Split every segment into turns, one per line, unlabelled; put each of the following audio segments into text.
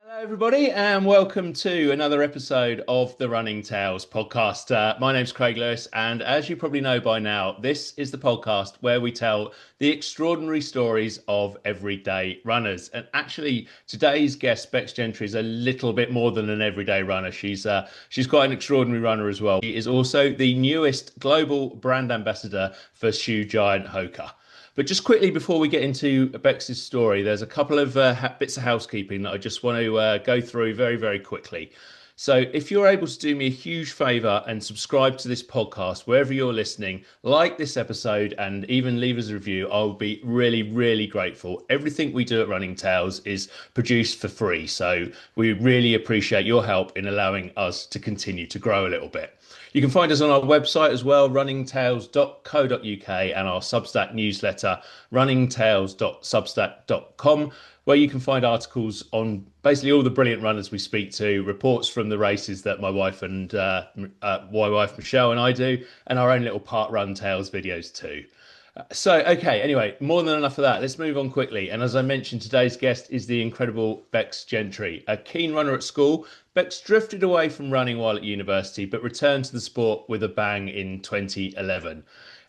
Hello, everybody, and welcome to another episode of the Running Tales podcast. My name's Craig Lewis, and as you probably know by now, this is the podcast where we tell the extraordinary stories of everyday runners. And actually, today's guest, Becs Gentry, is a little bit more than an everyday runner. She's quite an extraordinary runner as well. She is also the newest global brand ambassador for shoe giant Hoka. But just quickly before we get into Bex's story, there's a couple of bits of housekeeping that I just want to go through very, very quickly. So, if you're able to do me a huge favor and subscribe to this podcast wherever you're listening, like this episode, and even leave us a review, I'll be really, really grateful. Everything we do at Running Tales is produced for free. So, we really appreciate your help in allowing us to continue to grow a little bit. You can find us on our website as well, runningtales.co.uk, and our Substack newsletter, runningtales.substack.com, where you can find articles on basically all the brilliant runners we speak to, reports from the races that my wife Michelle and I do, and our own little part run tales videos too. Anyway, more than enough of that. Let's move on quickly. And as I mentioned, today's guest is the incredible Becs Gentry. A keen runner at school, Becs drifted away from running while at university, but returned to the sport with a bang in 2011.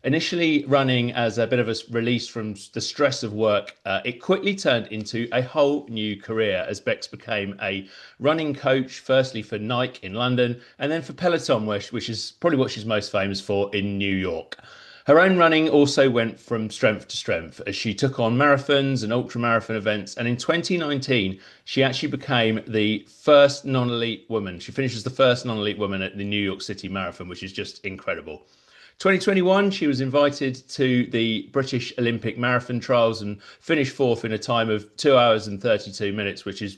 Initially running as a bit of a release from the stress of work, it quickly turned into a whole new career as Becs became a running coach, firstly for Nike in London, and then for Peloton, which is probably what she's most famous for in New York. Her own running also went from strength to strength as she took on marathons and ultra marathon events. And in 2019, she actually became the first non-elite woman. She finishes the first non-elite woman at the New York City Marathon, which is just incredible. 2021, she was invited to the British Olympic Marathon Trials and finished fourth in a time of 2 hours and 32 minutes, which is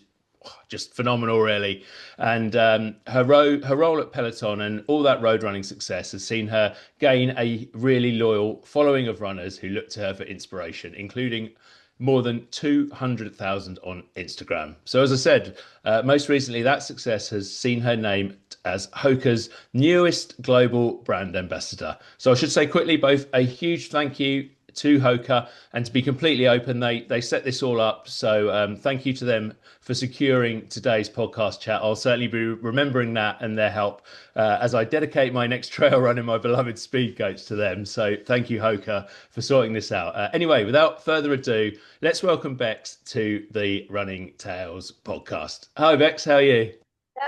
just phenomenal, really. And her role at Peloton and all that road running success has seen her gain a really loyal following of runners who look to her for inspiration, including more than 200,000 on Instagram. So, as I said, most recently, that success has seen her named as Hoka's newest global brand ambassador. So, I should say quickly, both a huge thank you to Hoka, and to be completely open, they set this all up. So thank you to them for securing today's podcast chat. I'll certainly be remembering that and their help as I dedicate my next trail run in my beloved speed coach to them. So thank you, Hoka, for sorting this out. Anyway, without further ado, let's welcome Becs to the Running Tales podcast. Hi, Becs, how are you?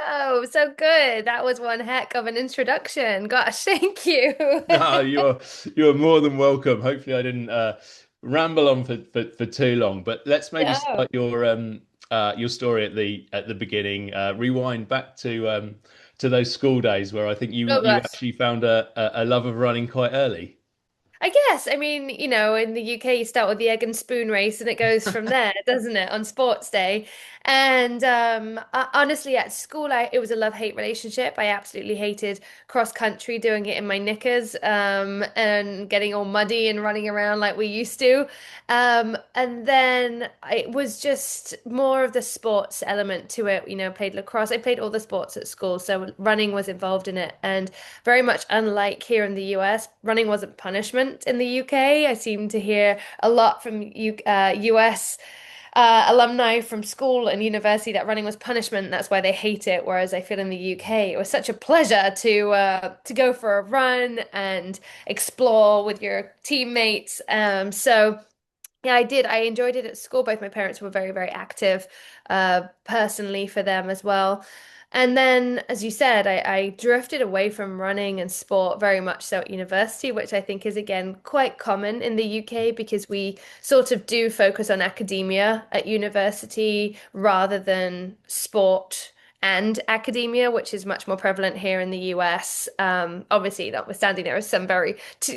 Oh, so good. That was one heck of an introduction. Gosh, thank you.
No, you're more than welcome. Hopefully, I didn't ramble on for too long. But let's maybe
No.
start your story at the beginning. Rewind back to those school days where I think
Oh
you
gosh.
actually found a love of running quite early.
I guess. I mean, in the UK, you start with the egg and spoon race, and it goes from there, doesn't it, on sports day? And honestly, at school, it was a love-hate relationship. I absolutely hated cross country, doing it in my knickers, and getting all muddy and running around like we used to. And then it was just more of the sports element to it. Played lacrosse. I played all the sports at school, so running was involved in it, and very much unlike here in the US, running wasn't punishment in the UK. I seem to hear a lot from US alumni from school and university that running was punishment. That's why they hate it. Whereas I feel in the UK, it was such a pleasure to go for a run and explore with your teammates. So. Yeah, I did. I enjoyed it at school. Both my parents were very, very active, personally for them as well. And then, as you said, I drifted away from running and sport very much so at university, which I think is again quite common in the UK because we sort of do focus on academia at university rather than sport and academia, which is much more prevalent here in the US. Obviously, notwithstanding, there are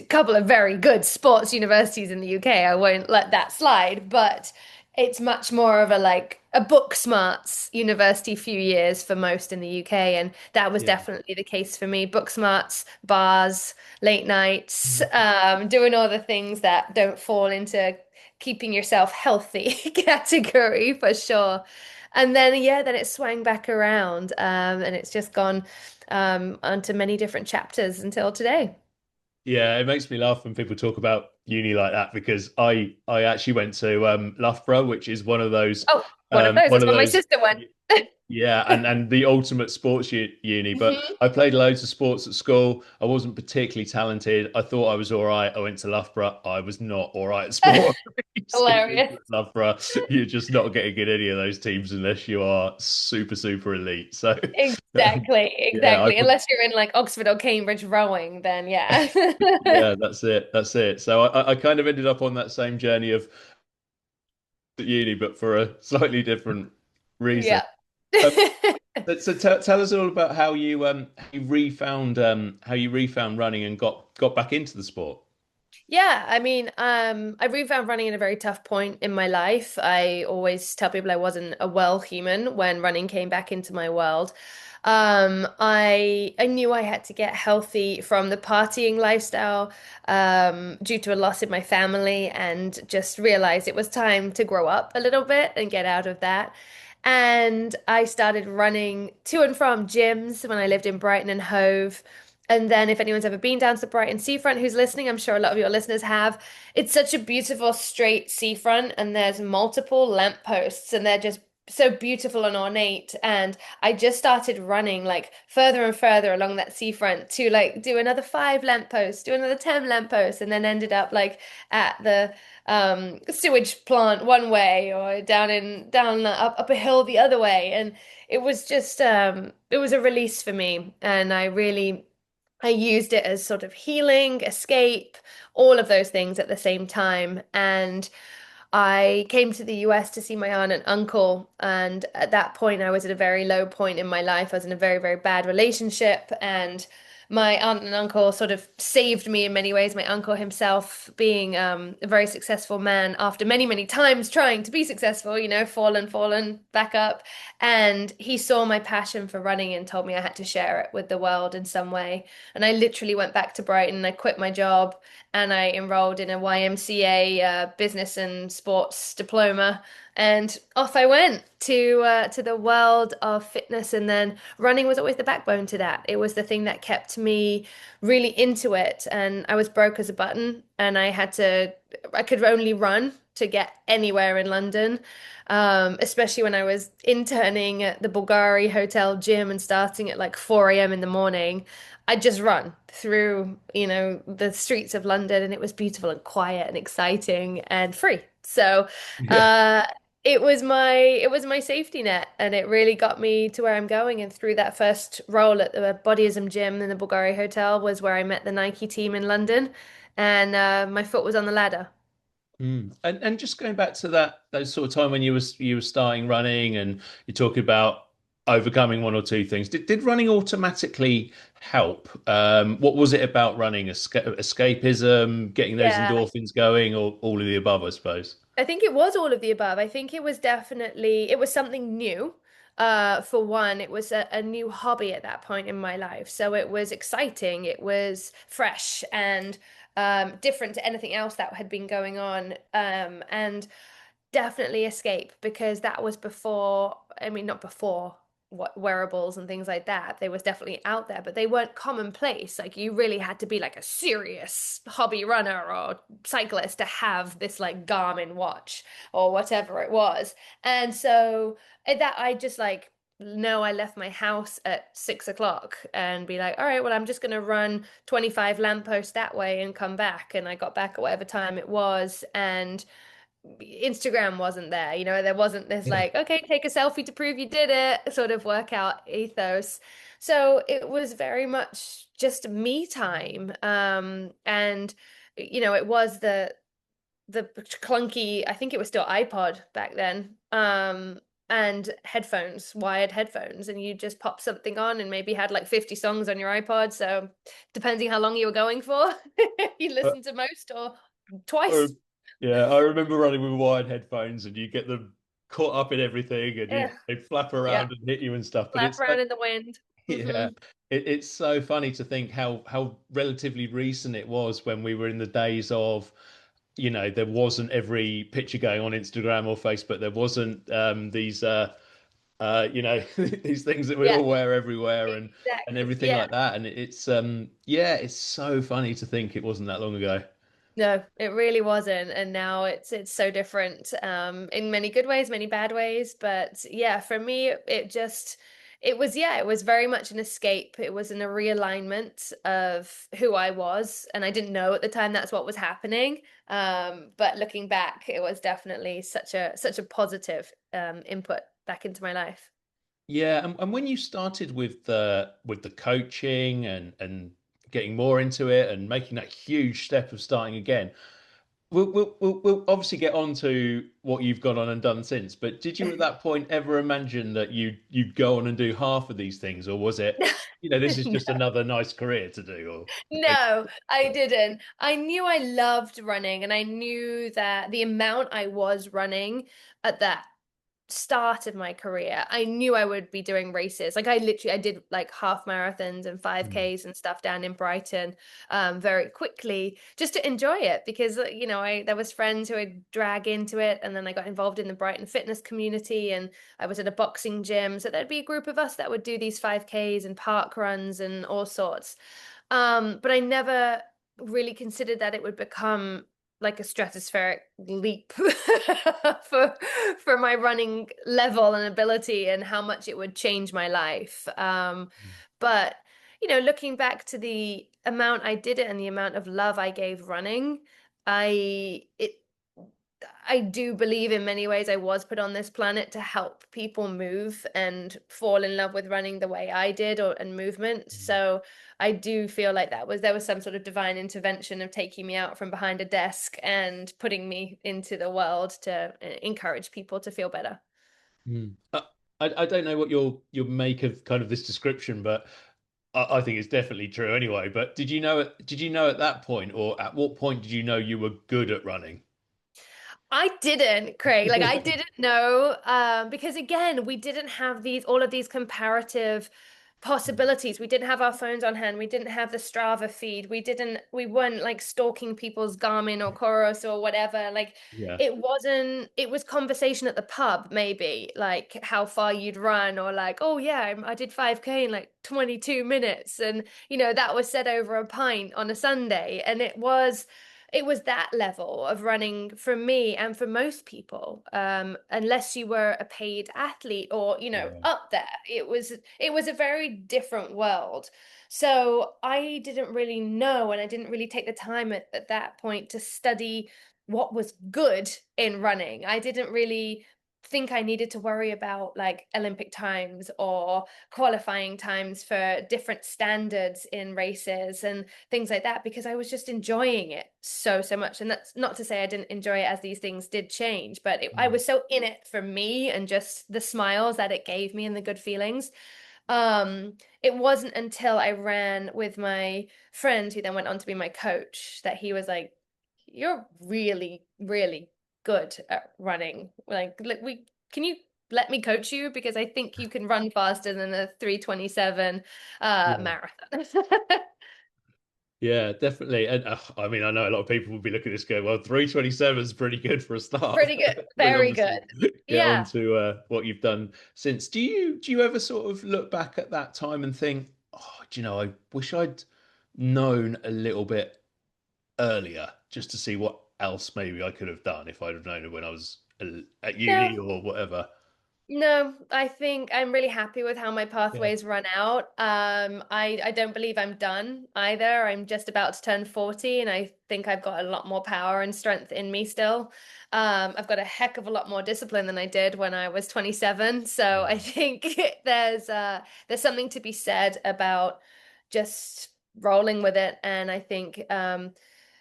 couple of very good sports universities in the UK. I won't let that slide, but it's much more of a book smarts university few years for most in the UK, and that was
Yeah.
definitely the case for me. Book smarts, bars, late nights, doing all the things that don't fall into keeping yourself healthy category for sure. And then yeah, then it swang back around, and it's just gone onto many different chapters until today.
Yeah, it makes me laugh when people talk about uni like that because I actually went to Loughborough, which is one of those
Oh. One of those.
One
That's
of
where my
those.
sister went.
Yeah, and the ultimate sports uni. But
Mhm.
I played loads of sports at school. I wasn't particularly talented. I thought I was all right. I went to Loughborough. I was not all right at sport. So you go
Hilarious.
to Loughborough, you're just not getting in any of those teams unless you are super elite. So
Exactly,
yeah, I
exactly. Unless you're in like Oxford or Cambridge rowing, then yeah.
yeah, that's it. That's it. So I kind of ended up on that same journey of uni, but for a slightly different reason.
Yeah.
Um, so tell us all about how you refound running and got back into the sport.
Yeah, I mean, I really found running in a very tough point in my life. I always tell people I wasn't a well human when running came back into my world. I knew I had to get healthy from the partying lifestyle, due to a loss in my family, and just realized it was time to grow up a little bit and get out of that. And I started running to and from gyms when I lived in Brighton and Hove. And then, if anyone's ever been down to the Brighton seafront who's listening, I'm sure a lot of your listeners have. It's such a beautiful straight seafront, and there's multiple lampposts, and they're just so beautiful and ornate. And I just started running like further and further along that seafront to like do another 5 lampposts, do another 10 lampposts, and then ended up like at the sewage plant one way, or down up a hill the other way. And it was just it was a release for me, and I used it as sort of healing, escape, all of those things at the same time. And I came to the US to see my aunt and uncle. And at that point, I was at a very low point in my life. I was in a very, very bad relationship. And my aunt and uncle sort of saved me in many ways. My uncle himself being a very successful man after many, many times trying to be successful, fallen, back up. And he saw my passion for running and told me I had to share it with the world in some way. And I literally went back to Brighton. I quit my job and I enrolled in a YMCA business and sports diploma, and off I went to the world of fitness. And then running was always the backbone to that. It was the thing that kept me really into it. And I was broke as a button, and I could only run to get anywhere in London. Especially when I was interning at the Bulgari Hotel gym and starting at like 4 a.m. in the morning. I'd just run through, the streets of London, and it was beautiful and quiet and exciting and free. So,
Yeah.
uh, it was my safety net, and it really got me to where I'm going. And through that first role at the Bodyism gym in the Bulgari Hotel was where I met the Nike team in London, and my foot was on the ladder.
Mm. And just going back to those sort of time when you were starting running and you're talking about overcoming one or two things. Did running automatically help? What was it about running? Escapism, getting those
Yeah.
endorphins going, or all of the above, I suppose?
I think it was all of the above. I think it was something new. For one, it was a new hobby at that point in my life. So it was exciting, it was fresh and different to anything else that had been going on. And definitely escape, because that was before, I mean, not before what wearables and things like that. They was definitely out there, but they weren't commonplace. Like you really had to be like a serious hobby runner or cyclist to have this like Garmin watch or whatever it was. And so that I just like no, I left my house at 6 o'clock and be like, all right, well, I'm just going to run 25 lampposts that way and come back. And I got back at whatever time it was. And Instagram wasn't there. There wasn't this
Yeah.
like, okay, take a selfie to prove you did it sort of workout ethos. So it was very much just me time. And it was the clunky, I think it was still iPod back then. And headphones, wired headphones, and you just pop something on and maybe had like 50 songs on your iPod. So depending how long you were going for, you
Uh,
listen to most or
I,
twice.
yeah, I remember running with wired headphones, and you get them caught up in everything, and
Yeah.
they flap
Yeah.
around and hit you and stuff. But
Flap
it's
around in the wind.
yeah, it's so funny to think how relatively recent it was when we were in the days of, there wasn't every picture going on Instagram or Facebook. There wasn't these these things that we
Yeah,
all wear everywhere and
exactly.
everything
Yeah.
like that. And it's yeah, it's so funny to think it wasn't that long ago.
No, it really wasn't. And now it's so different in many good ways, many bad ways. But yeah, for me it just it was yeah, it was very much an escape. It was in a realignment of who I was. And I didn't know at the time that's what was happening. But looking back, it was definitely such a positive input back into my life.
Yeah, and when you started with the coaching and getting more into it and making that huge step of starting again, we'll obviously get on to what you've gone on and done since. But did you at that point ever imagine that you'd go on and do half of these things, or was it, this is just another nice career to do, or
No, I didn't. I knew I loved running, and I knew that the amount I was running at that start of my career, I knew I would be doing races. Like I did like half marathons and
Mm,
5Ks and stuff down in Brighton very quickly just to enjoy it because I there was friends who I'd drag into it, and then I got involved in the Brighton fitness community, and I was at a boxing gym. So there'd be a group of us that would do these 5Ks and park runs and all sorts. But I never really considered that it would become like a stratospheric leap for for my running level and ability and how much it would change my life. But looking back to the amount I did it and the amount of love I gave running, I it I do believe in many ways I was put on this planet to help people move and fall in love with running the way I did and movement.
mm,
So I do feel like there was some sort of divine intervention of taking me out from behind a desk and putting me into the world to encourage people to feel better.
mm. I don't know what you'll make of kind of this description, but I think it's definitely true anyway. But did you know at that point, or at what point did you know you were good at running?
I didn't, Craig. Like I didn't know, because again, we didn't have these all of these comparative possibilities. We didn't have our phones on hand. We didn't have the Strava feed. We weren't like stalking people's Garmin or Chorus or whatever. Like
Yeah.
it was conversation at the pub, maybe, like how far you'd run or like, oh yeah, I did 5K in like 22 minutes. And that was said over a pint on a Sunday. And it was that level of running for me and for most people, unless you were a paid athlete or
Yeah.
up there. It was a very different world. So I didn't really know, and I didn't really take the time at that point to study what was good in running. I didn't really think I needed to worry about like Olympic times or qualifying times for different standards in races and things like that because I was just enjoying it so much. And that's not to say I didn't enjoy it as these things did change, but I
Mm.
was so in it for me and just the smiles that it gave me and the good feelings. It wasn't until I ran with my friend who then went on to be my coach that he was like, "You're really, really good at running. Like we can you let me coach you because I think you can run faster than a 3:27
Yeah.
marathon."
Yeah, definitely. And I mean, I know a lot of people will be looking at this going, well, 3:27 is pretty good for a start.
Pretty good.
We'll
Very
obviously
good.
get on
Yeah.
to what you've done since. Do you ever sort of look back at that time and think, oh, I wish I'd known a little bit earlier just to see what else maybe I could have done if I'd have known it when I was at uni
No.
or whatever.
No, I think I'm really happy with how my
Yeah.
pathways run out. I don't believe I'm done either. I'm just about to turn 40 and I think I've got a lot more power and strength in me still. I've got a heck of a lot more discipline than I did when I was 27. So I
Yeah.
think there's something to be said about just rolling with it. And I think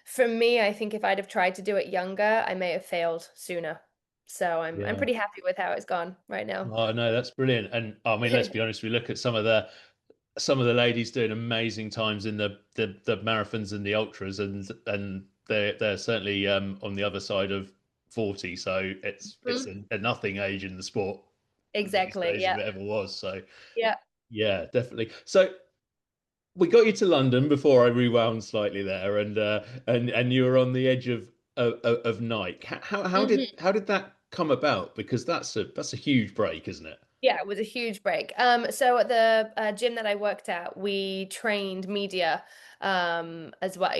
for me, I think if I'd have tried to do it younger, I may have failed sooner. So I'm
Yeah.
pretty happy with how it's gone right now.
Oh no, that's brilliant. And I mean, let's be honest, we look at some of the ladies doing amazing times in the marathons and the ultras, and they're certainly on the other side of 40. So it's
Mhm.
a nothing age in the sport these
Exactly.
days if
Yeah.
it ever was. So
Yeah.
yeah, definitely. So we got you to London before I rewound slightly there, and you were on the edge of Nike.
hmm
How did that come about? Because that's a huge break, isn't it?
Yeah, it was a huge break. So at the gym that I worked at, we trained media as well.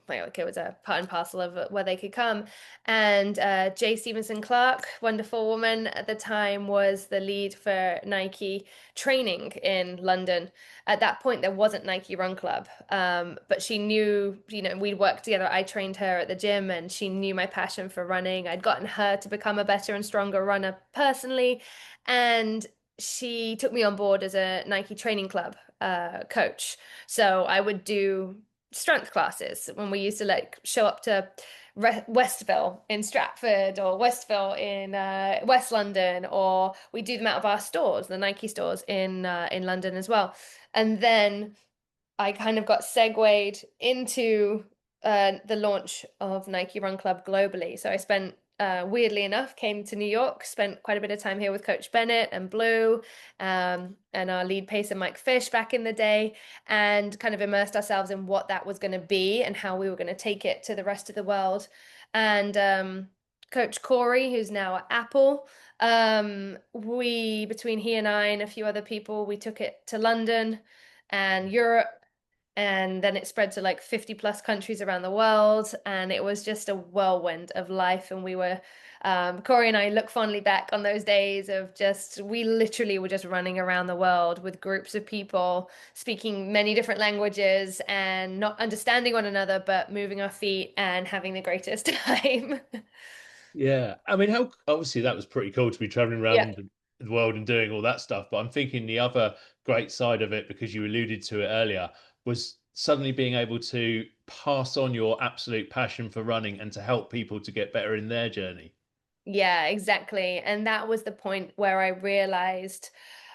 Like it was a part and parcel of where they could come. And Jay Stevenson Clark, wonderful woman at the time, was the lead for Nike training in London. At that point, there wasn't Nike Run Club, but she knew, we'd worked together. I trained her at the gym, and she knew my passion for running. I'd gotten her to become a better and stronger runner personally, and she took me on board as a Nike training club coach. So I would do strength classes when we used to like show up to Westville in Stratford or Westville in West London, or we do them out of our stores, the Nike stores in London as well. And then I kind of got segued into the launch of Nike Run Club globally. So I spent, weirdly enough, came to New York, spent quite a bit of time here with Coach Bennett and Blue, and our lead pacer Mike Fish back in the day, and kind of immersed ourselves in what that was going to be and how we were going to take it to the rest of the world. And Coach Corey, who's now at Apple, between he and I and a few other people, we took it to London and Europe, and then it spread to like 50 plus countries around the world, and it was just a whirlwind of life. And Corey and I look fondly back on those days of just, we literally were just running around the world with groups of people speaking many different languages and not understanding one another, but moving our feet and having the greatest time.
Yeah, I mean, how obviously that was pretty cool to be traveling
Yeah.
around the world and doing all that stuff. But I'm thinking the other great side of it, because you alluded to it earlier, was suddenly being able to pass on your absolute passion for running and to help people to get better in their journey.
Yeah, exactly. And that was the point where I realized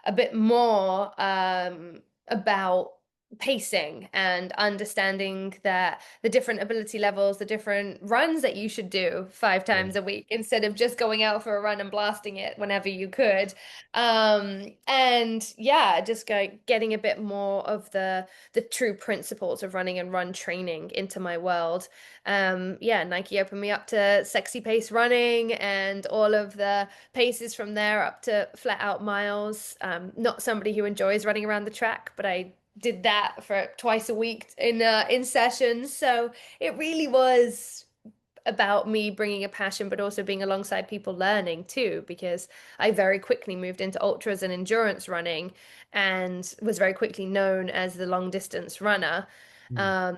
a bit more about pacing and understanding that the different ability levels, the different runs that you should do five
Yeah.
times a week instead of just going out for a run and blasting it whenever you could. And yeah, just getting a bit more of the true principles of running and run training into my world. Yeah, Nike opened me up to sexy pace running and all of the paces from there up to flat out miles. Not somebody who enjoys running around the track, but I did that for twice a week in sessions. So it really was about me bringing a passion, but also being alongside people learning too, because I very quickly moved into ultras and endurance running and was very quickly known as the long distance runner.
Mm.
Um,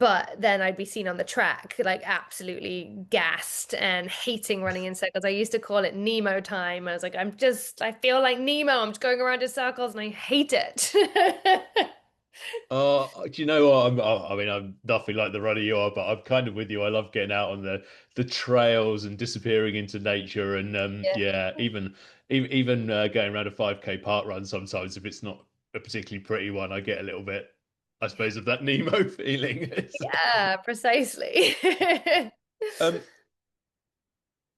but then I'd be seen on the track, like absolutely gassed and hating running in circles. I used to call it Nemo time. I was like, I feel like Nemo. I'm just going around in circles and I hate it.
Do you know what? I mean, I'm nothing like the runner you are, but I'm kind of with you. I love getting out on the trails and disappearing into nature, and
Yeah.
yeah, even going around a 5K park run sometimes, if it's not a particularly pretty one, I get a little bit, I suppose, of that Nemo feeling.
Yeah, precisely.
Um,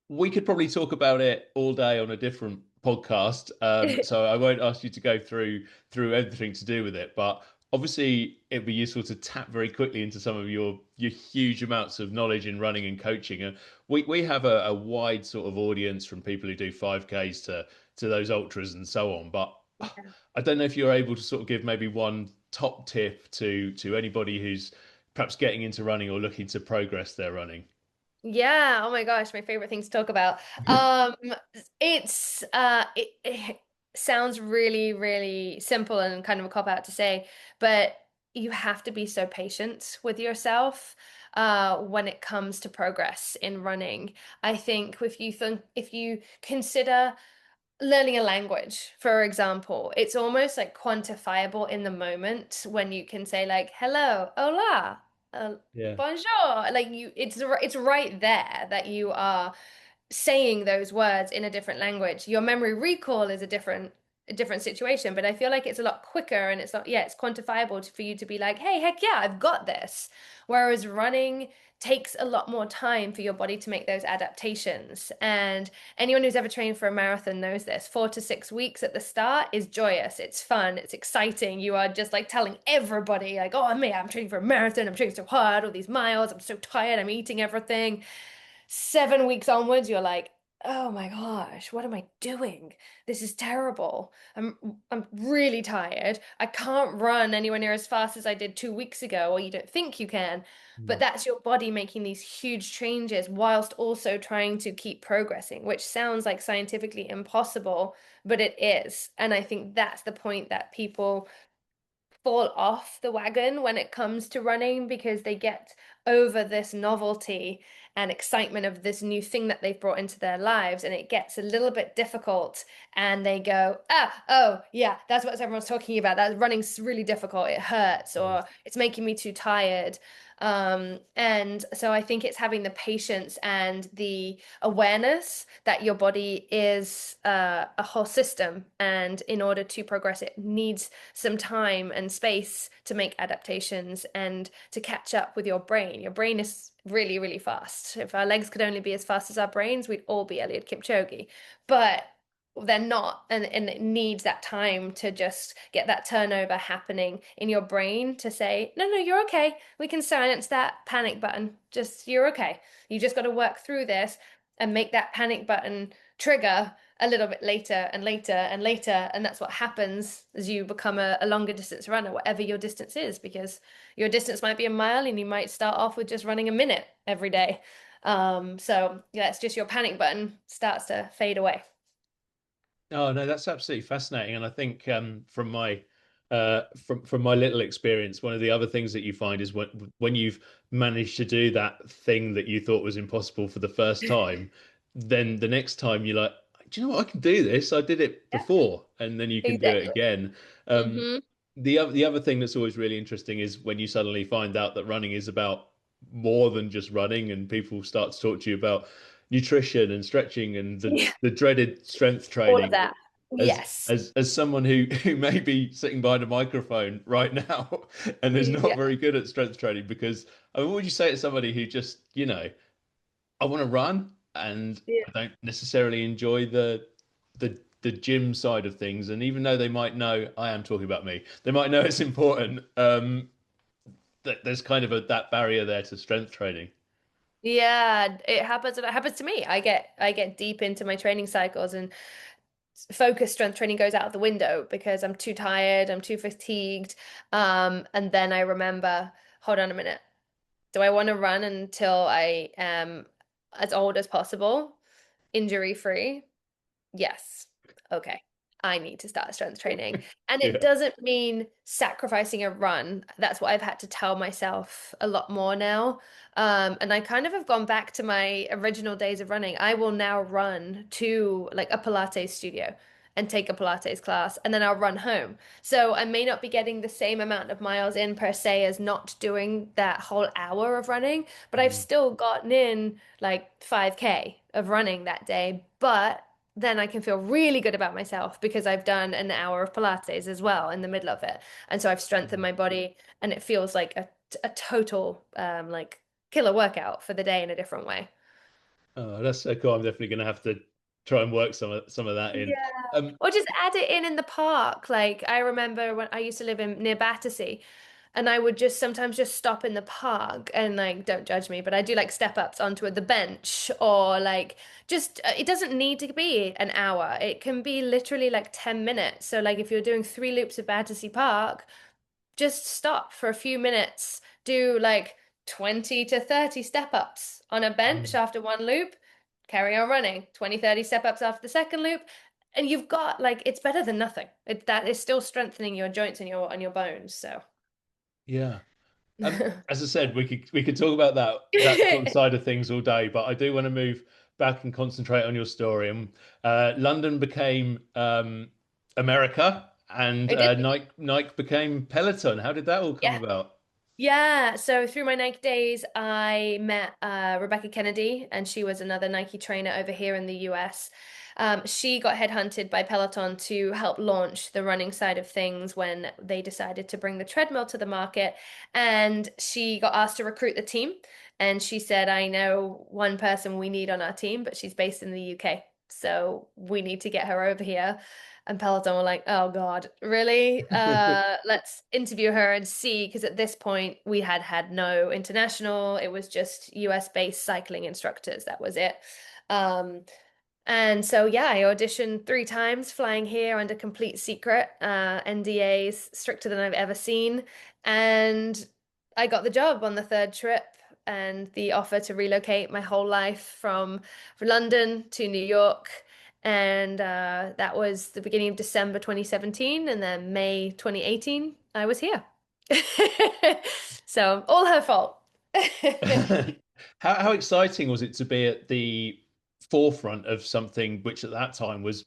we could probably talk about it all day on a different podcast. So I won't ask you to go through everything to do with it, but obviously it'd be useful to tap very quickly into some of your huge amounts of knowledge in running and coaching. And we have a wide sort of audience, from people who do 5Ks to those ultras and so on. But I don't know if you're able to sort of give maybe one top tip to anybody who's perhaps getting into running or looking to progress their running.
Yeah, oh my gosh, my favorite thing to talk about. It sounds really, really simple and kind of a cop out to say, but you have to be so patient with yourself when it comes to progress in running. I think if you consider learning a language, for example, it's almost like quantifiable in the moment when you can say like hello, hola, uh,
Yeah.
bonjour. Like it's right there that you are saying those words in a different language. Your memory recall is a different situation, but I feel like it's a lot quicker and it's not, yeah, it's quantifiable for you to be like, hey, heck yeah, I've got this. Whereas running takes a lot more time for your body to make those adaptations. And anyone who's ever trained for a marathon knows this. 4 to 6 weeks at the start is joyous, it's fun, it's exciting. You are just like telling everybody, like, oh, I'm training for a marathon, I'm training so hard, all these miles, I'm so tired, I'm eating everything. 7 weeks onwards, you're like, oh my gosh, what am I doing? This is terrible. I'm really tired. I can't run anywhere near as fast as I did 2 weeks ago, or you don't think you can. But
Mm.
that's your body making these huge changes whilst also trying to keep progressing, which sounds like scientifically impossible, but it is. And I think that's the point that people fall off the wagon when it comes to running because they get over this novelty and excitement of this new thing that they've brought into their lives, and it gets a little bit difficult, and they go, ah, oh yeah, that's what everyone's talking about, that running's really difficult, it hurts,
Mm.
or it's making me too tired. And so I think it's having the patience and the awareness that your body is a whole system, and in order to progress, it needs some time and space to make adaptations and to catch up with your brain. Your brain is really, really fast. If our legs could only be as fast as our brains, we'd all be Eliud Kipchoge. But they're not, and it needs that time to just get that turnover happening in your brain to say, no, no, you're okay. We can silence that panic button. Just, you're okay. You just got to work through this and make that panic button trigger a little bit later and later and later. And that's what happens as you become a longer distance runner, whatever your distance is, because your distance might be a mile and you might start off with just running a minute every day. So yeah, it's just your panic button starts to fade away.
Oh no, that's absolutely fascinating, and I think from my little experience, one of the other things that you find is when you've managed to do that thing that you thought was impossible for the first time, then the next time you're like, do you know what? I can do this. I did it
Yeah,
before, and then you can do it
exactly.
again. Um,
Hmm.
the other thing that's always really interesting is when you suddenly find out that running is about more than just running, and people start to talk to you about nutrition and stretching and the
Yeah,
the dreaded strength
all of
training.
that.
As
Yes.
as someone who may be sitting behind a microphone right now and is not
Yeah.
very good at strength training, because I mean, what would you say to somebody who just, I want to run and
Yeah.
I don't necessarily enjoy the gym side of things, and even though they might know, I am talking about me, they might know it's important, that there's kind of that barrier there to strength training.
Yeah, it happens. It happens to me. I get deep into my training cycles, and focus strength training goes out of the window because I'm too tired, I'm too fatigued. And then I remember, hold on a minute. Do I want to run until I am as old as possible, injury free? Yes. Okay. I need to start strength training. And it
Yeah.
doesn't mean sacrificing a run. That's what I've had to tell myself a lot more now. And I kind of have gone back to my original days of running. I will now run to like a Pilates studio and take a Pilates class, and then I'll run home. So I may not be getting the same amount of miles in per se as not doing that whole hour of running, but I've
Mm.
still gotten in like 5K of running that day. But then I can feel really good about myself because I've done an hour of Pilates as well in the middle of it. And so I've strengthened my body, and it feels like a total like killer workout for the day in a different way.
Oh, that's so cool. I'm definitely going to have to try and work some of that in.
Yeah.
Um,
Or just add it in the park. Like I remember when I used to live in near Battersea, and I would just sometimes just stop in the park and like don't judge me, but I do like step ups onto the bench, or like just it doesn't need to be an hour. It can be literally like 10 minutes. So like if you're doing 3 loops of Battersea Park, just stop for a few minutes, do like 20 to 30 step ups on a bench
mm,
after one loop, carry on running, 20, 30 step ups after the second loop. And you've got like it's better than nothing. That is still strengthening your joints and your bones. So
yeah. As I said, we could talk about that sort of side of things all day, but I do want to move back and concentrate on your story. And London became America, and
I did.
Nike became Peloton. How did that all come
Yeah.
about?
Yeah, so through my Nike days, I met Rebecca Kennedy, and she was another Nike trainer over here in the US. She got headhunted by Peloton to help launch the running side of things when they decided to bring the treadmill to the market. And she got asked to recruit the team. And she said, I know one person we need on our team, but she's based in the UK. So we need to get her over here. And Peloton were like, oh God, really? Let's interview her and see, because at this point we had had no international. It was just US based cycling instructors. That was it. Um, And so, yeah, I auditioned 3 times, flying here under complete secret, NDAs stricter than I've ever seen. And I got the job on the third trip and the offer to relocate my whole life from London to New York. And that was the beginning of December 2017. And then May 2018, I was here. So, all her fault.
How exciting was it to be at the forefront of something which at that time was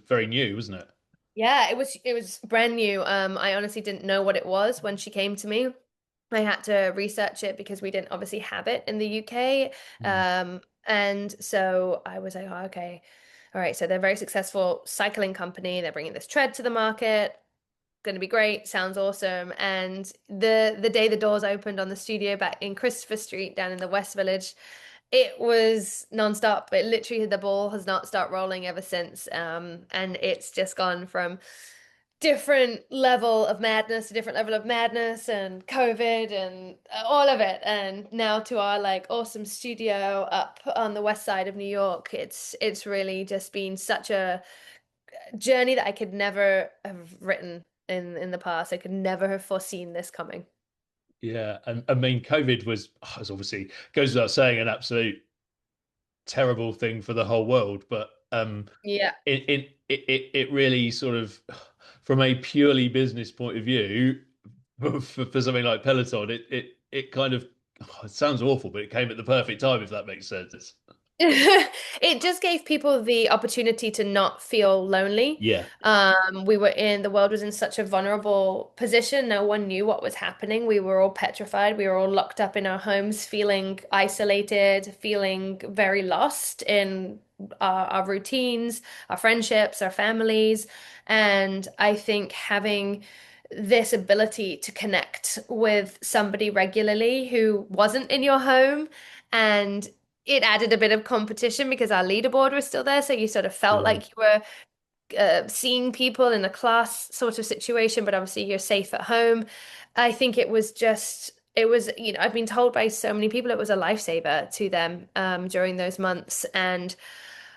very new, wasn't it?
Yeah, it was brand new. I honestly didn't know what it was when she came to me. I had to research it because we didn't obviously have it in the UK.
Mm.
And so I was like, oh, okay. All right, so they're a very successful cycling company. They're bringing this tread to the market. Going to be great. Sounds awesome. And the day the doors opened on the studio back in Christopher Street down in the West Village, it was nonstop. It literally, the ball has not stopped rolling ever since. And it's just gone from different level of madness to different level of madness and COVID and all of it. And now to our like awesome studio up on the west side of New York. It's really just been such a journey that I could never have written in the past. I could never have foreseen this coming.
Yeah, and I mean, COVID was obviously goes without saying an absolute terrible thing for the whole world, but
Yeah.
it really sort of, from a purely business point of view, for something like Peloton, it kind of, it sounds awful, but it came at the perfect time, if that makes sense.
It just gave people the opportunity to not feel lonely.
Yeah.
The world was in such a vulnerable position. No one knew what was happening. We were all petrified. We were all locked up in our homes, feeling isolated, feeling very lost in our routines, our friendships, our families. And I think having this ability to connect with somebody regularly who wasn't in your home, and it added a bit of competition because our leaderboard was still there. So you sort of felt
Yeah.
like you were seeing people in a class sort of situation, but obviously you're safe at home. I think I've been told by so many people it was a lifesaver to them during those months. And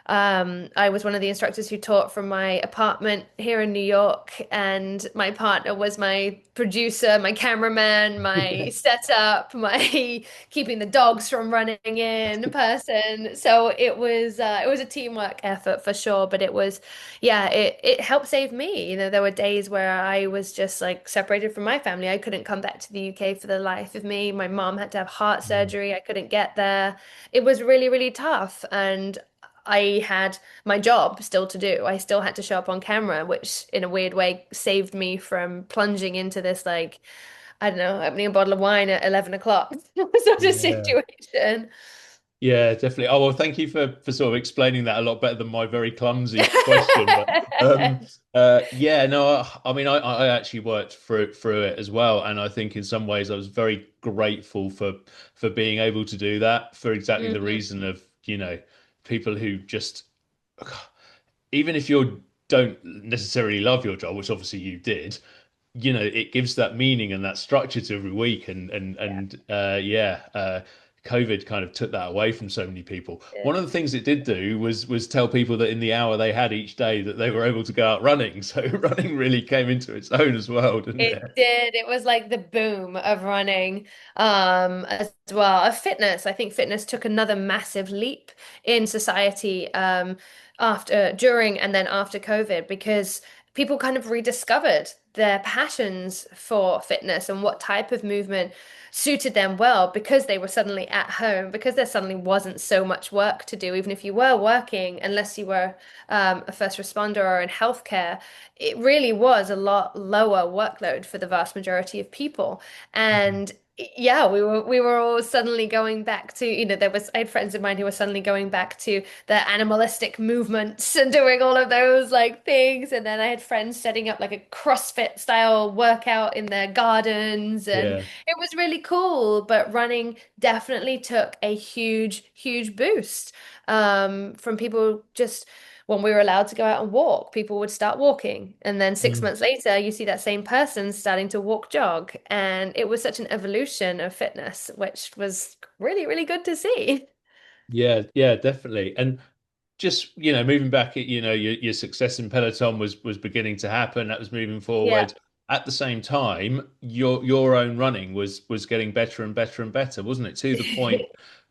I was one of the instructors who taught from my apartment here in New York, and my partner was my producer, my cameraman, my setup, my keeping the dogs from running in person. So it was a teamwork effort for sure, but yeah, it helped save me. There were days where I was just like separated from my family. I couldn't come back to the UK for the life of me. My mom had to have heart
Mm.
surgery. I couldn't get there. It was really, really tough, and I had my job still to do. I still had to show up on camera, which in a weird way saved me from plunging into this, like, I don't know, opening a bottle of wine at 11 o'clock sort of
Yeah.
situation.
Yeah, definitely. Oh, well, thank you for sort of explaining that a lot better than my very clumsy question. But yeah, no, I mean, I actually worked through it as well, and I think in some ways I was very grateful for being able to do that for exactly the
Mhm.
reason of, people who just, even if you don't necessarily love your job, which obviously you did, it gives that meaning and that structure to every week. COVID kind of took that away from so many people. One of the things it did do was tell people that in the hour they had each day that they were able to go out running. So running really came into its own as well, didn't
It
it?
did. It was like the boom of running, as well. Of fitness. I think fitness took another massive leap in society, during, and then after COVID, because people kind of rediscovered their passions for fitness and what type of movement suited them well because they were suddenly at home, because there suddenly wasn't so much work to do, even if you were working, unless you were a first responder or in healthcare. It really was a lot lower workload for the vast majority of people.
Mhm.
And yeah, we were all suddenly going back to, I had friends of mine who were suddenly going back to the animalistic movements and doing all of those like things. And then I had friends setting up like a CrossFit style workout in their gardens, and
Yeah.
it was really cool. But running definitely took a huge, huge boost from people just when we were allowed to go out and walk, people would start walking. And then six
Mm.
months later, you see that same person starting to walk jog. And it was such an evolution of fitness, which was really, really good to see.
Yeah, yeah, definitely. And just moving back, your success in Peloton was beginning to happen. That was moving
Yeah.
forward. At the same time, your own running was getting better and better and better, wasn't it? To the point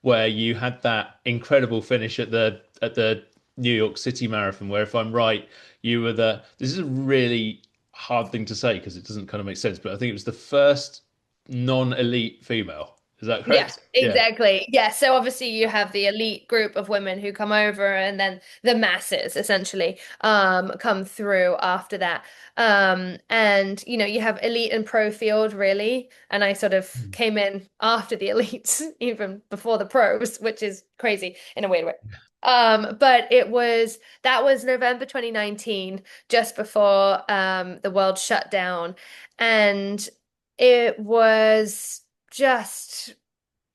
where you had that incredible finish at the New York City Marathon, where, if I'm right, you were the. This is a really hard thing to say because it doesn't kind of make sense, but I think it was the first non-elite female. Is that
Yeah,
correct? Yeah.
exactly. Yeah, so obviously you have the elite group of women who come over and then the masses essentially come through after that. And you have elite and pro field really, and I sort of
Mm.
came in after the elites even before the pros, which is crazy in a weird way. But that was November 2019, just before the world shut down, and it was just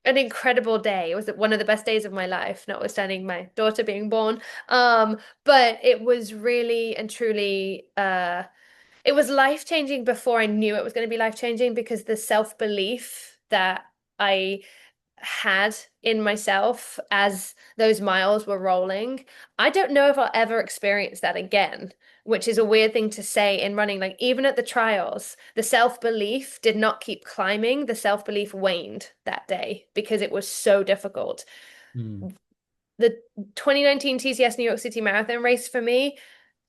an incredible day. It was one of the best days of my life, notwithstanding my daughter being born. But it was really and truly it was life-changing before I knew it was going to be life-changing because the self-belief that I had in myself as those miles were rolling. I don't know if I'll ever experience that again, which is a weird thing to say in running. Like, even at the trials, the self-belief did not keep climbing. The self-belief waned that day because it was so difficult.
Mm.
The 2019 TCS New York City Marathon race for me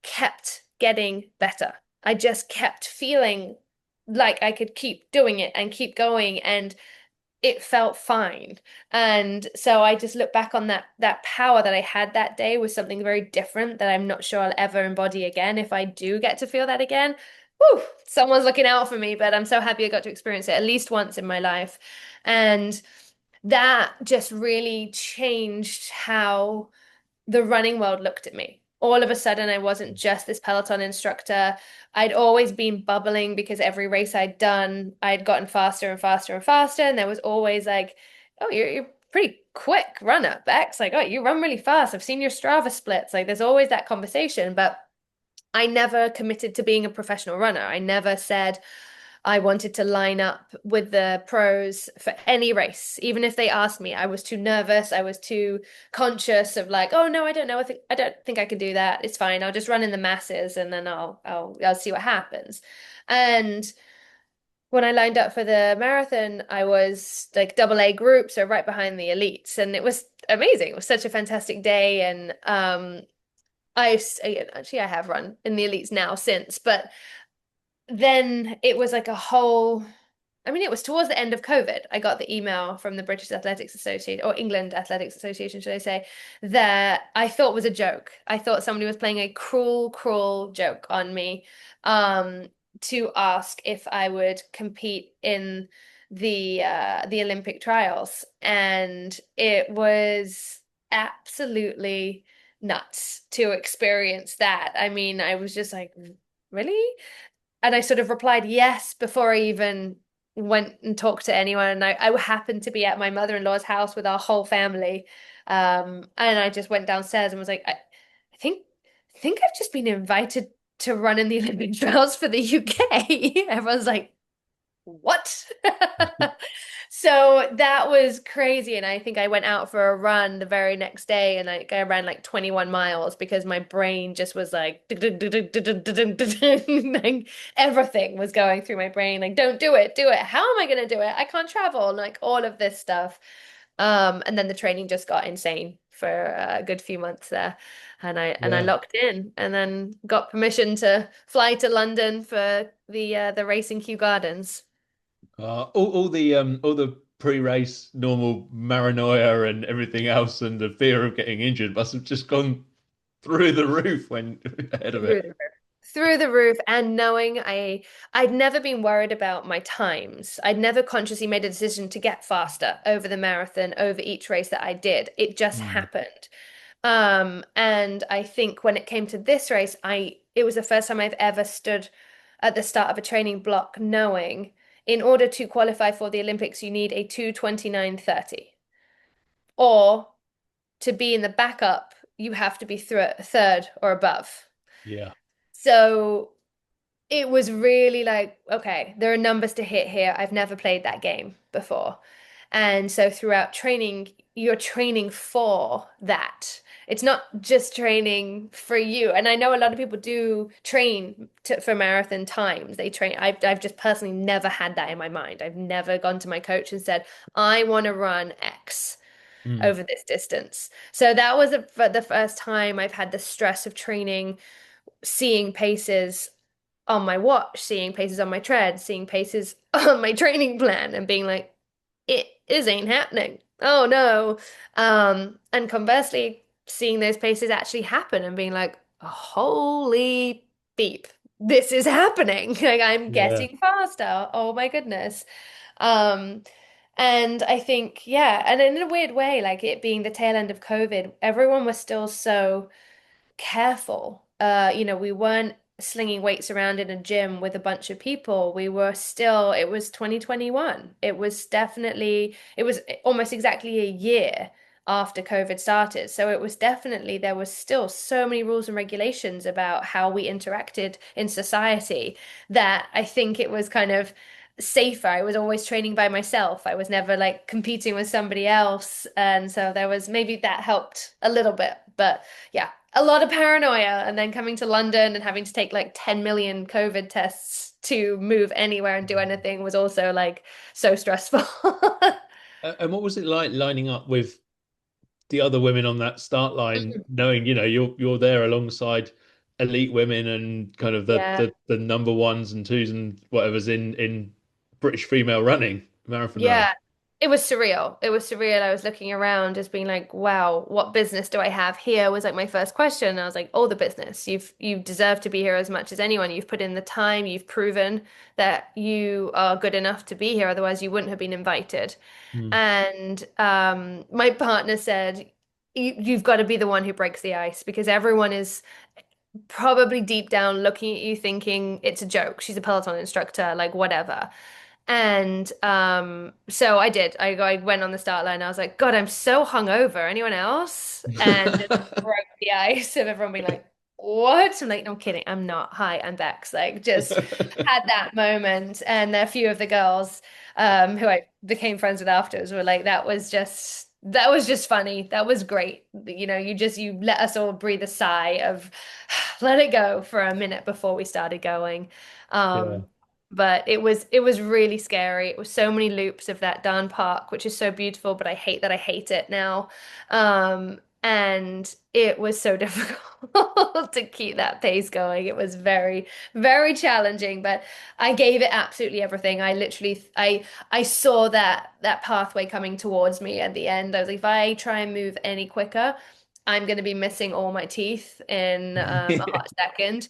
kept getting better. I just kept feeling like I could keep doing it and keep going, and it felt fine. And so I just look back on that power that I had that day was something very different that I'm not sure I'll ever embody again. If I do get to feel that again, whew, someone's looking out for me, but I'm so happy I got to experience it at least once in my life. And that just really changed how the running world looked at me. All of a sudden, I wasn't just this Peloton instructor. I'd always been bubbling because every race I'd done, I'd gotten faster and faster and faster. And there was always like, oh, you're pretty quick runner, Bex. Like, oh, you run really fast. I've seen your Strava splits. Like, there's always that conversation. But I never committed to being a professional runner. I never said I wanted to line up with the pros for any race. Even if they asked me, I was too nervous. I was too conscious of like, oh no, I don't know. I don't think I can do that. It's fine. I'll just run in the masses and then I'll see what happens. And when I lined up for the marathon, I was like double A group, so right behind the elites, and it was amazing. It was such a fantastic day, and actually I have run in the elites now since, but then it was like a whole, I mean, it was towards the end of COVID. I got the email from the British Athletics Association, or England Athletics Association, should I say, that I thought was a joke. I thought somebody was playing a cruel, cruel joke on me, to ask if I would compete in the Olympic trials. And it was absolutely nuts to experience that. I mean, I was just like, really? And I sort of replied yes before I even went and talked to anyone. And I happened to be at my mother-in-law's house with our whole family. And I just went downstairs and was like, I think I've just been invited to run in the Olympic trials for the UK. Everyone's like, what? So that was crazy. And I think I went out for a run the very next day and I ran like 21 miles because my brain just was like, like everything was going through my brain. Like, don't do it, do it. How am I going to do it? I can't travel. Like all of this stuff. And then the training just got insane for a good few months there. And I
Yeah.
locked in and then got permission to fly to London for the race in Kew Gardens.
All the pre-race normal paranoia and everything else, and the fear of getting injured must have just gone through the roof when ahead of
Through
it.
the roof. Through the roof, and knowing I'd never been worried about my times. I'd never consciously made a decision to get faster over the marathon, over each race that I did. It just
Mm.
happened. And I think when it came to this race, it was the first time I've ever stood at the start of a training block knowing in order to qualify for the Olympics, you need a 2:29:30. Or to be in the backup, you have to be third or above.
Yeah.
So it was really like, okay, there are numbers to hit here. I've never played that game before. And so throughout training, you're training for that. It's not just training for you. And I know a lot of people do train for marathon times. They train. I've just personally never had that in my mind. I've never gone to my coach and said, I want to run X
Mm.
over this distance. So that was the first time I've had the stress of training, seeing paces on my watch, seeing paces on my tread, seeing paces on my training plan, and being like, it is ain't happening. Oh no. And conversely, seeing those paces actually happen and being like, holy beep, this is happening. Like I'm
Yeah.
getting faster. Oh my goodness. Um, and I think, yeah, and in a weird way, like it being the tail end of COVID, everyone was still so careful. We weren't slinging weights around in a gym with a bunch of people. We were still, it was 2021. It was almost exactly a year after COVID started. So it was definitely, there was still so many rules and regulations about how we interacted in society that I think it was kind of safer. I was always training by myself. I was never like competing with somebody else. And so there was maybe that helped a little bit. But yeah, a lot of paranoia. And then coming to London and having to take like 10 million COVID tests to move anywhere and do anything was also like so stressful.
And what was it like lining up with the other women on that start line, knowing, you're there alongside elite women and kind of the
Yeah.
the number ones and twos and whatever's in British female running, marathon running.
Yeah, it was surreal. It was surreal. I was looking around, just being like, "Wow, what business do I have here?" Was like my first question. And I was like, "Oh, the business. You deserve to be here as much as anyone. You've put in the time. You've proven that you are good enough to be here. Otherwise, you wouldn't have been invited."
Mm.
And my partner said, "You've got to be the one who breaks the ice because everyone is probably deep down looking at you, thinking it's a joke. She's a Peloton instructor, like whatever." And so I did. I went on the start line. I was like, God, I'm so hungover. Anyone else? And just broke the ice of everyone being like, what? I'm like, no kidding. I'm not. Hi, I'm Bex. Like, just had that moment. And a few of the girls who I became friends with afterwards were like, that was just funny. That was great. You let us all breathe a sigh of let it go for a minute before we started going.
Yeah.
Um, but it was really scary. It was so many loops of that darn park, which is so beautiful, but I hate that I hate it now. And it was so difficult to keep that pace going. It was very, very challenging, but I gave it absolutely everything. I saw that pathway coming towards me at the end. I was like, if I try and move any quicker, I'm going to be missing all my teeth in a hot second.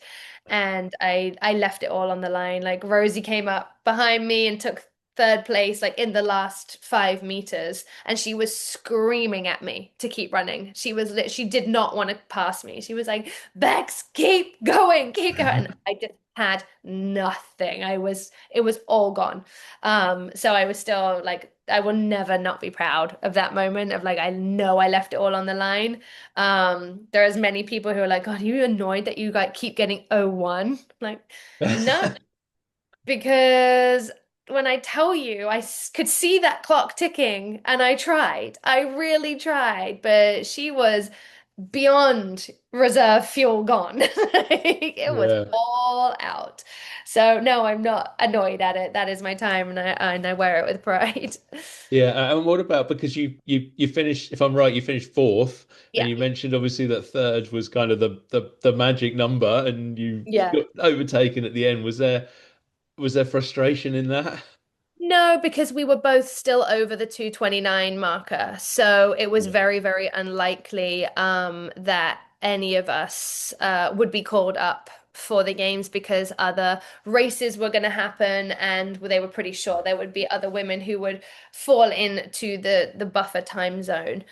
And I left it all on the line. Like Rosie came up behind me and took third place, like in the last 5 meters, and she was screaming at me to keep running. She did not want to pass me. She was like, Bex, keep going, keep going. And I just had nothing. It was all gone. So I was still like, I will never not be proud of that moment of like, I know I left it all on the line. There are as many people who are like, God, are you annoyed that you like keep getting 01? Like, no, because when I tell you, could see that clock ticking and I tried. I really tried, but she was beyond reserve fuel gone. It was
Yeah.
all out. So no, I'm not annoyed at it. That is my time and I wear it with pride.
Yeah, and what about because you finished, if I'm right, you finished fourth, and
Yeah.
you mentioned obviously that third was kind of the magic number, and you
Yeah.
got overtaken at the end. Was there frustration in that?
No, because we were both still over the 229 marker. So it was
Yeah.
very, very unlikely that any of us would be called up for the games because other races were going to happen and they were pretty sure there would be other women who would fall into the buffer time zone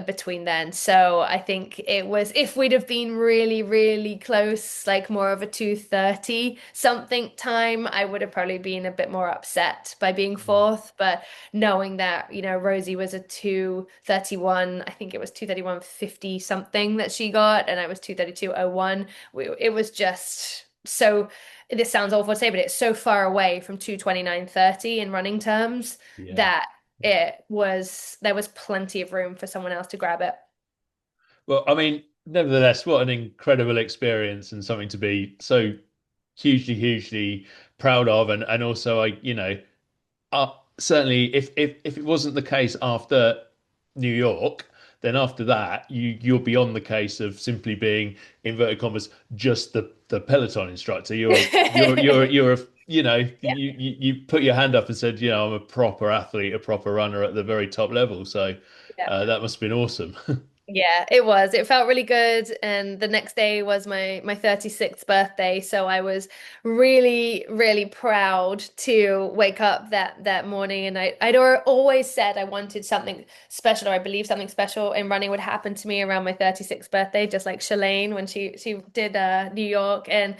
between then. So I think it was if we'd have been really, really close, like more of a 2:30 something time, I would have probably been a bit more upset by being fourth. But knowing that, Rosie was a 2:31, I think it was 2:31:50 something that she got, and I was 2:32:01. It was just so this sounds awful to say, but it's so far away from 2:29:30 in running terms
Yeah.
that there was plenty of room for someone else to grab it.
Well, I mean, nevertheless, what an incredible experience and something to be so hugely, hugely proud of. And also, certainly if it wasn't the case after New York, then after that you're beyond the case of simply being inverted commas just the Peloton instructor. You're a
Yeah.
you put your hand up and said, I'm a proper athlete, a proper runner at the very top level. So
Yeah.
that must have been awesome.
Yeah, it was. It felt really good. And the next day was my 36th birthday. So I was really, really proud to wake up that morning. And always said I wanted something special, or I believe something special in running would happen to me around my 36th birthday, just like Shalane when she did New York. And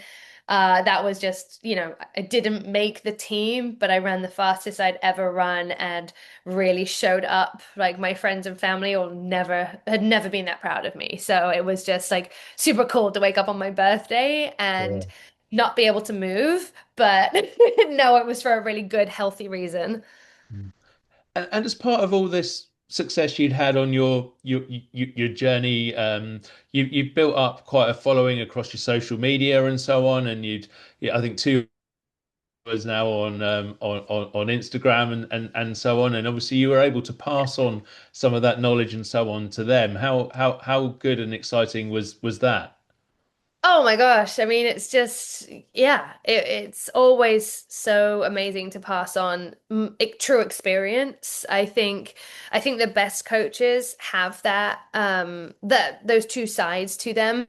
that was just, I didn't make the team, but I ran the fastest I'd ever run and really showed up. Like my friends and family all had never been that proud of me. So it was just like super cool to wake up on my birthday and
Yeah.
not be able to move, but no, it was for a really good, healthy reason.
And as part of all this success you'd had on your journey, you built up quite a following across your social media and so on, and yeah, I think two was now on Instagram and so on, and obviously you were able to pass on some of that knowledge and so on to them. How good and exciting was that?
Oh my gosh. I mean, it's just, yeah, it's always so amazing to pass on true experience. I think the best coaches have those two sides to them.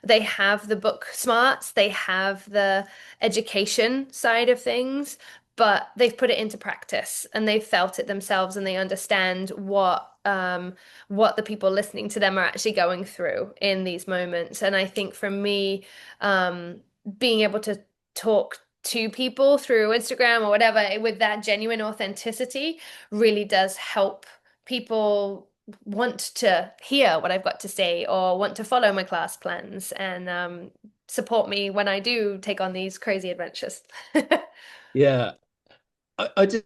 They have the book smarts, they have the education side of things, but they've put it into practice and they've felt it themselves and they understand what the people listening to them are actually going through in these moments. And I think for me, um, being able to talk to people through Instagram or whatever with that genuine authenticity really does help people want to hear what I've got to say or want to follow my class plans and support me when I do take on these crazy adventures.
Yeah, I did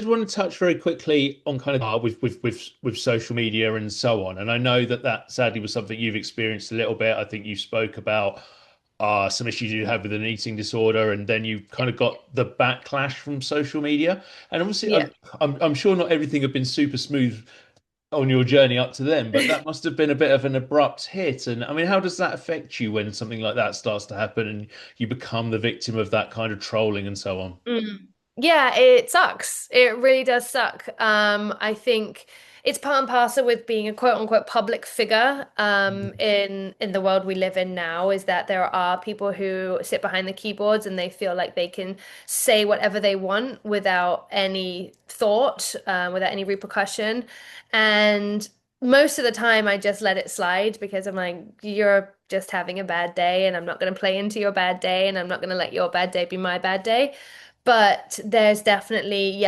want to touch very quickly on kind of with social media and so on. And I know that sadly was something you've experienced a little bit. I think you spoke about some issues you had with an eating disorder, and then you kind of got the backlash from social media. And obviously,
Yeah.
I'm sure not everything had been super smooth on your journey up to then, but that must have been a bit of an abrupt hit. And I mean, how does that affect you when something like that starts to happen and you become the victim of that kind of trolling and so on?
Mm. Yeah, it sucks. It really does suck. I think it's part and parcel with being a quote unquote public figure in the world we live in now, is that there are people who sit behind the keyboards and they feel like they can say whatever they want without any thought, without any repercussion. And most of the time I just let it slide because I'm like, you're just having a bad day and I'm not going to play into your bad day and I'm not going to let your bad day be my bad day. But there was definitely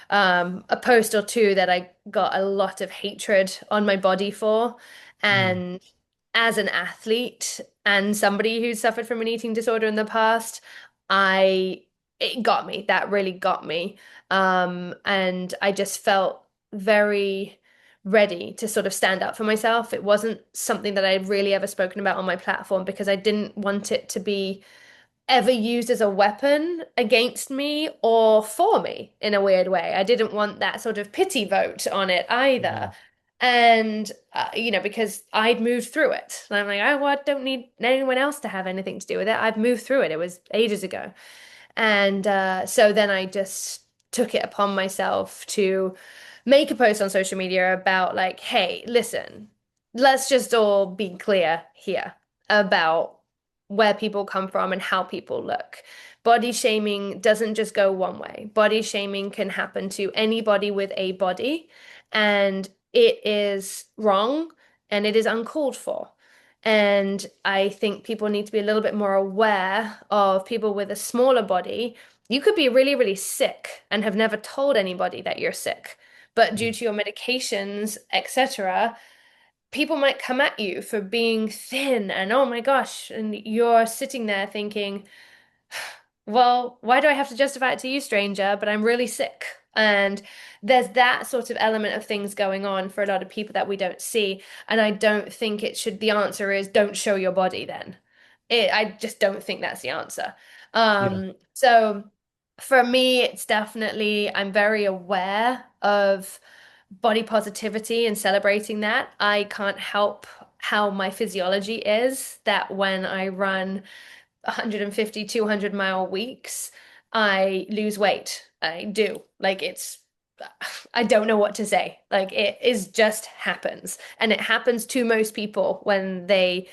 a post or two that I got a lot of hatred on my body for.
Mm.
And as an athlete and somebody who's suffered from an eating disorder in the past, I it got me. That really got me. And I just felt very ready to sort of stand up for myself. It wasn't something that I'd really ever spoken about on my platform because I didn't want it to be ever used as a weapon against me or for me in a weird way. I didn't want that sort of pity vote on it either.
Mm.
And, because I'd moved through it. And I'm like, oh, well, I don't need anyone else to have anything to do with it. I've moved through it. It was ages ago. And so then I just took it upon myself to make a post on social media about, like, hey, listen, let's just all be clear here about where people come from and how people look. Body shaming doesn't just go one way. Body shaming can happen to anybody with a body, and it is wrong and it is uncalled for. And I think people need to be a little bit more aware of people with a smaller body. You could be really, really sick and have never told anybody that you're sick, but due to your medications, etc., people might come at you for being thin and oh my gosh, and you're sitting there thinking, well, why do I have to justify it to you, stranger? But I'm really sick. And there's that sort of element of things going on for a lot of people that we don't see. And I don't think it should, the answer is don't show your body then. I just don't think that's the answer.
Yeah.
So for me, it's definitely, I'm very aware of body positivity and celebrating that. I can't help how my physiology is that when I run 150, 200-mile weeks, I lose weight. I do. Like I don't know what to say. Like it is just happens. And it happens to most people when they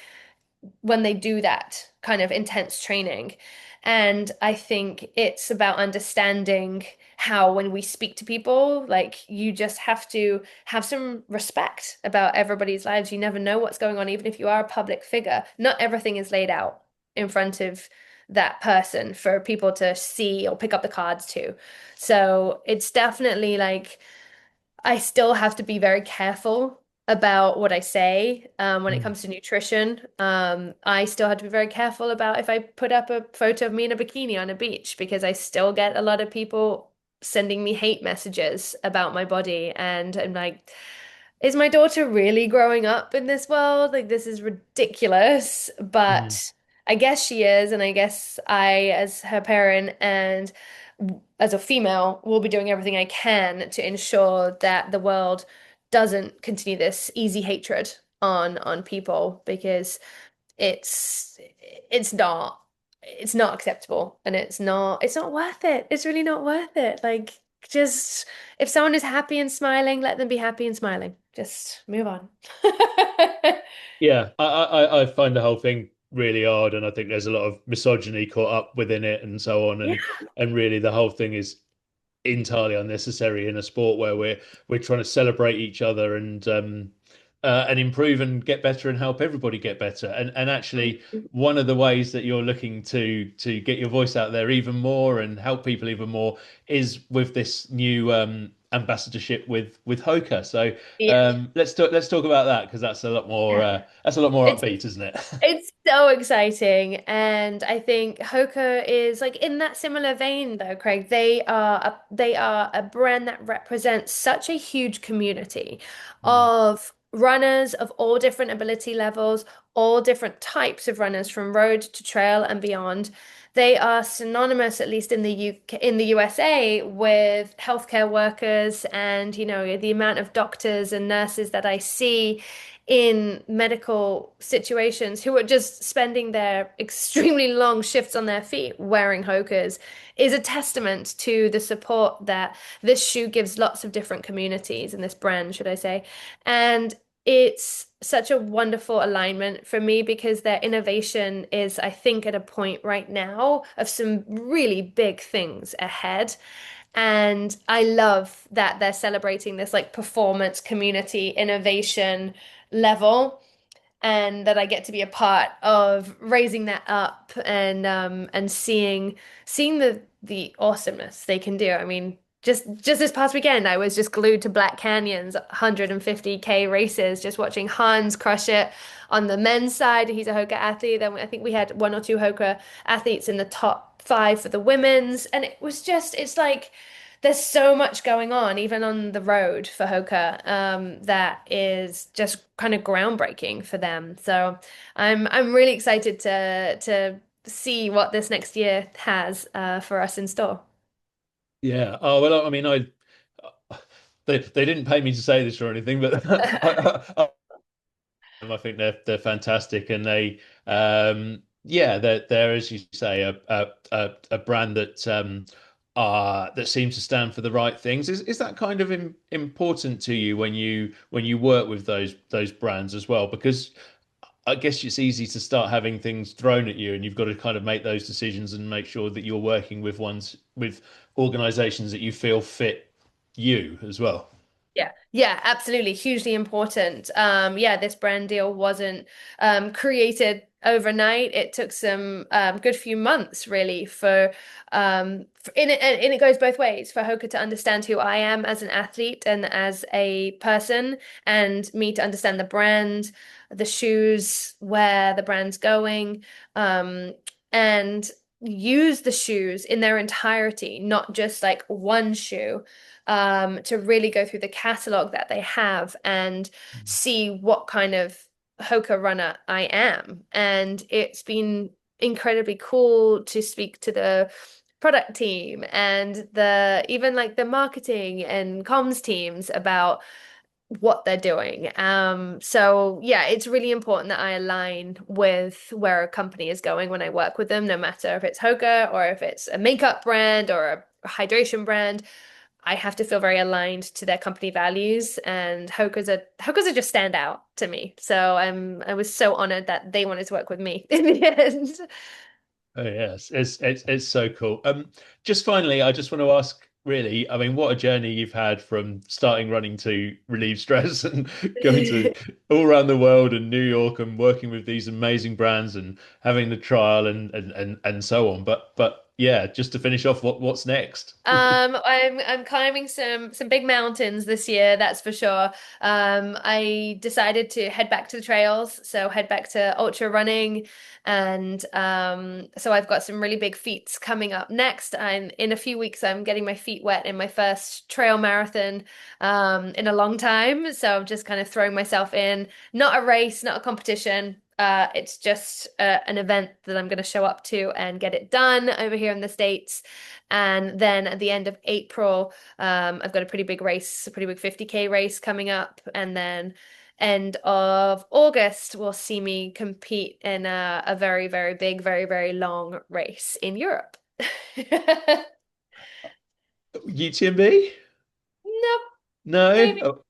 do that kind of intense training. And I think it's about understanding how, when we speak to people, like you just have to have some respect about everybody's lives. You never know what's going on, even if you are a public figure. Not everything is laid out in front of that person for people to see or pick up the cards to. So it's definitely like, I still have to be very careful about what I say when it
Mm.
comes to nutrition. I still have to be very careful about if I put up a photo of me in a bikini on a beach because I still get a lot of people sending me hate messages about my body. And I'm like, is my daughter really growing up in this world? Like, this is ridiculous.
Mm.
But I guess she is. And I guess I, as her parent and as a female, will be doing everything I can to ensure that the world doesn't continue this easy hatred on people because it's it's not it's not acceptable and it's not worth it. It's really not worth it. Like just if someone is happy and smiling, let them be happy and smiling. Just move on.
Yeah, I find the whole thing really hard, and I think there's a lot of misogyny caught up within it, and so on,
Yeah.
and really the whole thing is entirely unnecessary in a sport where we're trying to celebrate each other and improve and get better and help everybody get better. And actually, one of the ways that you're looking to get your voice out there even more and help people even more is with this new ambassadorship with Hoka. So
Yeah.
let's talk about that because that's a lot more
It's
upbeat, isn't it?
It's so exciting. And I think Hoka is like in that similar vein though, Craig. They are a brand that represents such a huge community
Mm,
of runners of all different ability levels, all different types of runners from road to trail and beyond. They are synonymous, at least in the UK, in the USA, with healthcare workers and, the amount of doctors and nurses that I see in medical situations who are just spending their extremely long shifts on their feet wearing Hokas is a testament to the support that this shoe gives lots of different communities and this brand, should I say. And it's such a wonderful alignment for me because their innovation is, I think, at a point right now of some really big things ahead. And I love that they're celebrating this like performance community innovation level and that I get to be a part of raising that up and seeing the awesomeness they can do. I mean, just this past weekend, I was just glued to Black Canyon's 150K races, just watching Hans crush it on the men's side. He's a Hoka athlete. Then I think we had one or two Hoka athletes in the top five for the women's, and it's like there's so much going on, even on the road for Hoka, that is just kind of groundbreaking for them. So I'm really excited to see what this next year has for us in store.
yeah. Oh well, I mean, they didn't pay me to say this or anything, but I think they're fantastic, and yeah, they're as you say a brand that seems to stand for the right things. Is that kind of important to you when you work with those brands as well? Because I guess it's easy to start having things thrown at you, and you've got to kind of make those decisions and make sure that you're working with organizations that you feel fit you as well.
Yeah, yeah, absolutely. Hugely important. Yeah, this brand deal wasn't created overnight. It took some good few months really and it goes both ways for Hoka to understand who I am as an athlete and as a person, and me to understand the brand, the shoes, where the brand's going. And use the shoes in their entirety, not just like one shoe, to really go through the catalog that they have and see what kind of Hoka runner I am. And it's been incredibly cool to speak to the product team and the even like the marketing and comms teams about what they're doing. So yeah, it's really important that I align with where a company is going when I work with them, no matter if it's Hoka or if it's a makeup brand or a hydration brand. I have to feel very aligned to their company values, and Hoka's are just stand out to me. So I was so honored that they wanted to work with me in the end.
Oh yes, it's so cool. Just finally, I just want to ask, really, I mean, what a journey you've had from starting running to relieve stress and going to all around the world and New York and working with these amazing brands and having the trial and so on. But yeah, just to finish off, what's next?
I'm climbing some big mountains this year, that's for sure. I decided to head back to the trails, so head back to ultra running, and so I've got some really big feats coming up next. I'm in a few weeks. I'm getting my feet wet in my first trail marathon, in a long time. So I'm just kind of throwing myself in, not a race, not a competition. It's just an event that I'm going to show up to and get it done over here in the States. And then at the end of April, I've got a pretty big race, a pretty big 50K race coming up. And then end of August will see me compete in a very, very big, very, very long race in Europe.
UTMB?
Nope,
No?
maybe
Oh,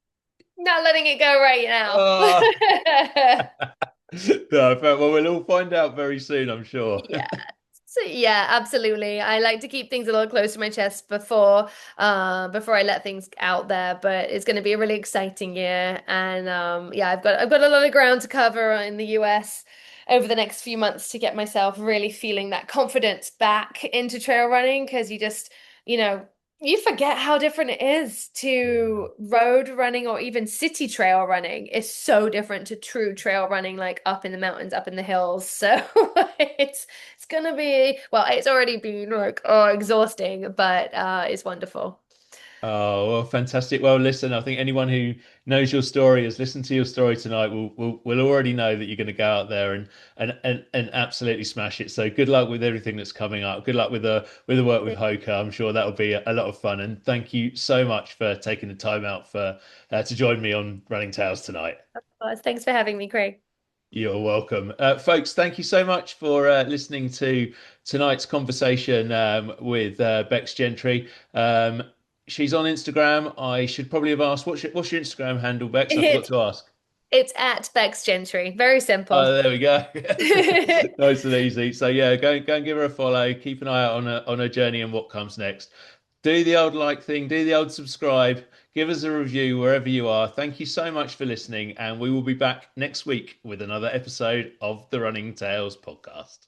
not letting it go right now.
oh. No, well, we'll all find out very soon, I'm sure.
Yeah. So yeah, absolutely. I like to keep things a little close to my chest before I let things out there. But it's going to be a really exciting year, and yeah, I've got a lot of ground to cover in the US over the next few months to get myself really feeling that confidence back into trail running because you know, you forget how different it is to road running or even city trail running. It's so different to true trail running, like up in the mountains, up in the hills. So it's gonna be, well, it's already been like exhausting, but it's wonderful.
Oh, well, fantastic. Well, listen, I think anyone who knows your story, has listened to your story tonight, will already know that you're going to go out there and absolutely smash it. So good luck with everything that's coming up. Good luck with the work with Hoka. I'm sure that'll be a lot of fun. And thank you so much for taking the time out for to join me on Running Tales tonight.
Thanks for having me, Craig.
You're welcome. Folks, thank you so much for listening to tonight's conversation with Becs Gentry. She's on Instagram. I should probably have asked, what's your Instagram handle, Bex? I forgot
It's
to ask.
it's at Becs Gentry. Very simple.
Oh, there we go. Nice and easy. So yeah, go and give her a follow. Keep an eye out on her journey and what comes next. Do the old like thing, do the old subscribe, give us a review wherever you are. Thank you so much for listening, and we will be back next week with another episode of the Running Tales podcast.